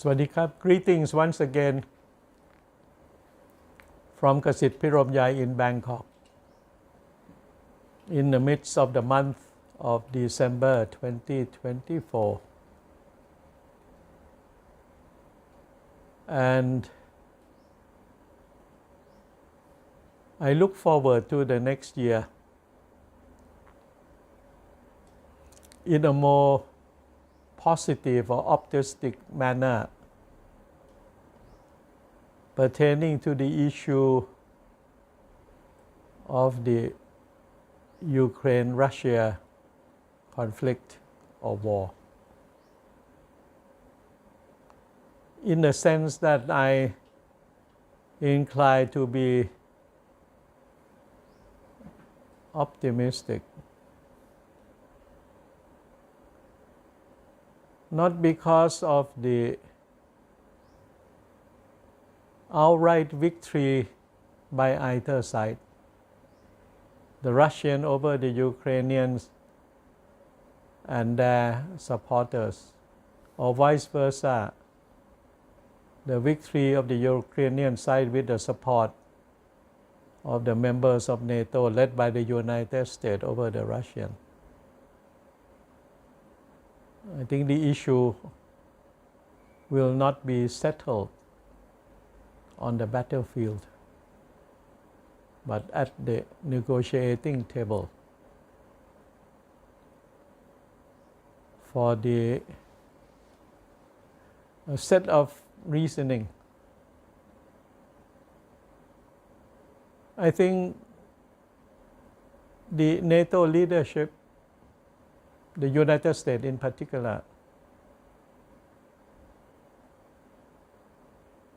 Swadikap. Greetings once again from Kasit Piromya in Bangkok in the midst of the month of December 2024. And I look forward to the next year in a more positive or optimistic manner pertaining to the issue of the Ukraine-Russia conflict or war. In the sense that I incline to be optimistic, not because of the outright victory by either side, the Russian over the Ukrainians and their supporters, or vice versa, the victory of the Ukrainian side with the support of the members of NATO led by the United States over the Russian. I think the issue will not be settled on the battlefield, but at the negotiating table for a set of reasoning. I think the NATO leadership, the United States in particular,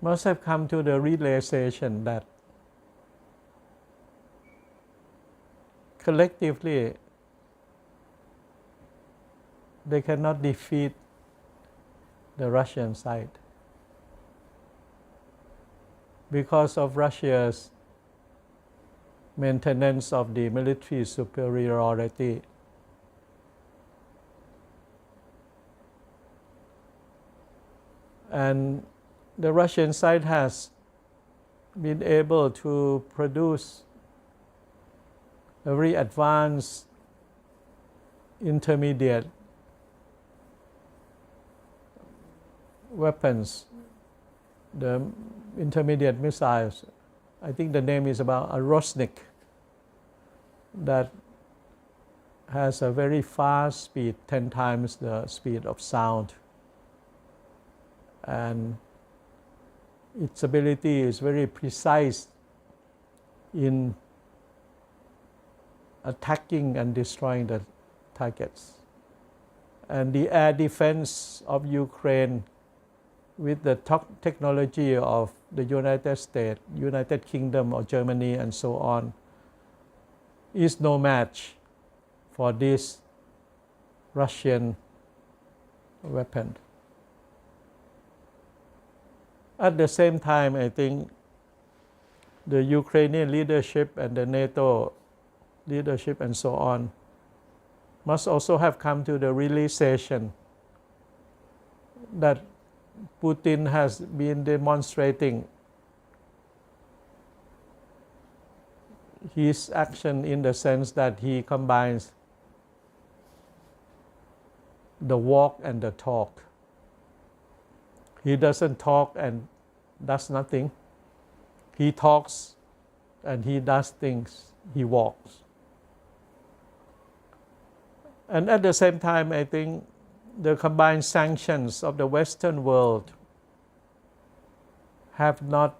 must have come to the realization that collectively they cannot defeat the Russian side because of Russia's maintenance of the military superiority. And the Russian side has been able to produce a very advanced intermediate weapons, the intermediate missiles. I think the name is about a Rosnik, that has a very fast speed, 10 times the speed of sound. And its ability is very precise in attacking and destroying the targets. And the air defense of Ukraine with the technology of the United States, United Kingdom or Germany and so on, is no match for this Russian weapon. At the same time, I think the Ukrainian leadership and the NATO leadership and so on must also have come to the realization that Putin has been demonstrating his action in the sense that he combines the walk and the talk. He doesn't talk and does nothing. He talks and he does things. He walks. And at the same time, I think the combined sanctions of the Western world have not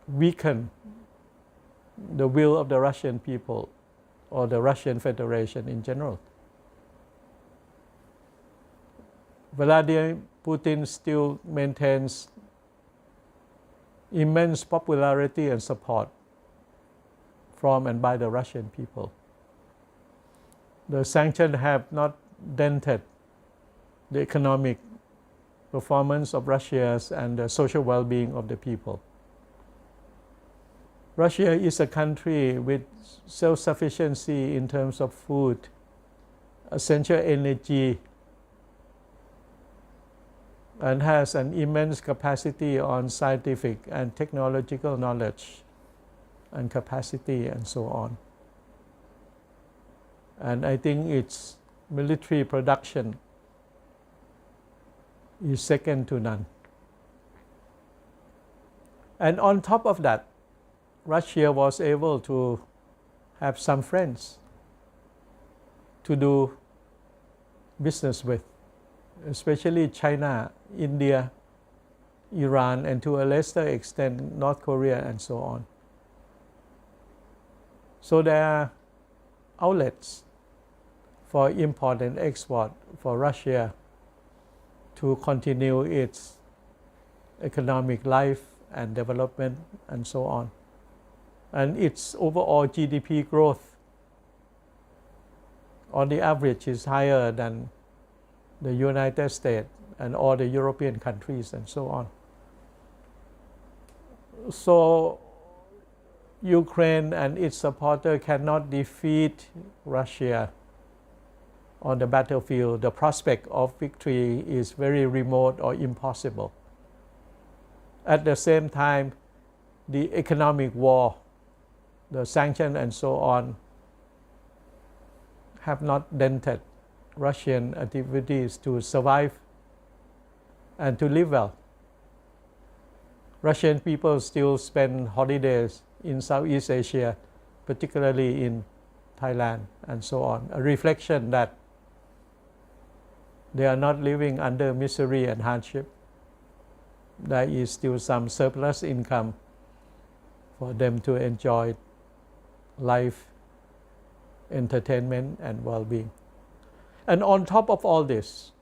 weakened the will of the Russian people or the Russian Federation in general. Vladimir Putin still maintains immense popularity and support from and by the Russian people. The sanctions have not dented the economic performance of Russia and the social well-being of the people. Russia is a country with self-sufficiency in terms of food, essential energy, and has an immense capacity on scientific and technological knowledge and capacity and so on. And I think its military production is second to none. And on top of that, Russia was able to have some friends to do business with, especially China, India, Iran, and to a lesser extent North Korea and so on. So there are outlets for import and export for Russia to continue its economic life and development and so on. And its overall GDP growth on the average is higher than the United States and all the European countries and so on. So Ukraine and its supporter cannot defeat Russia on the battlefield. The prospect of victory is very remote or impossible. At the same time, the economic war, the sanctions and so on, have not dented Russian activities to survive and to live well. Russian people still spend holidays in Southeast Asia, particularly in Thailand and so on, a reflection that they are not living under misery and hardship. There is still some surplus income for them to enjoy life, entertainment, and well-being. And on top of all this,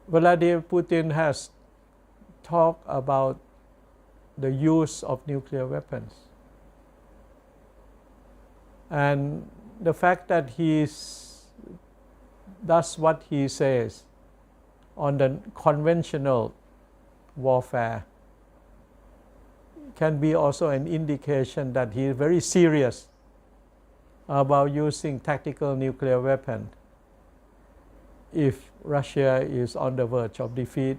Vladimir Putin has talked about the use of nuclear weapons. And the fact that he does what he says on the conventional warfare can be also an indication that he is very serious about using tactical nuclear weapons if Russia is on the verge of defeat,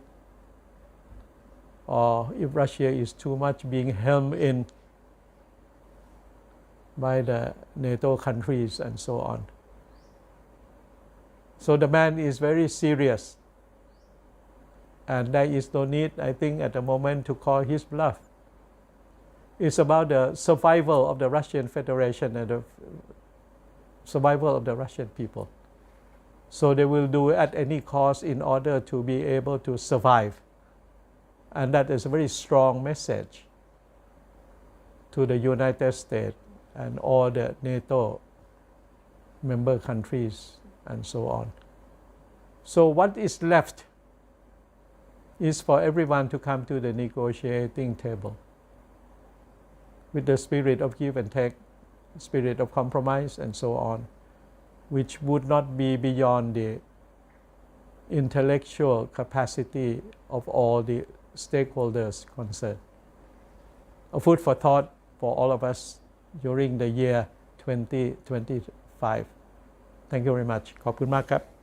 or if Russia is too much being hemmed in by the NATO countries and so on. So the man is very serious, and there is no need, I think, at the moment to call his bluff. It's about the survival of the Russian Federation and the survival of the Russian people. So they will do at any cost in order to be able to survive. And that is a very strong message to the United States and all the NATO member countries and so on. So what is left is for everyone to come to the negotiating table with the spirit of give and take, spirit of compromise and so on, which would not be beyond the intellectual capacity of all the stakeholders concerned. A food for thought for all of us during the year 2025. Thank you very much. ขอบคุณมากครับ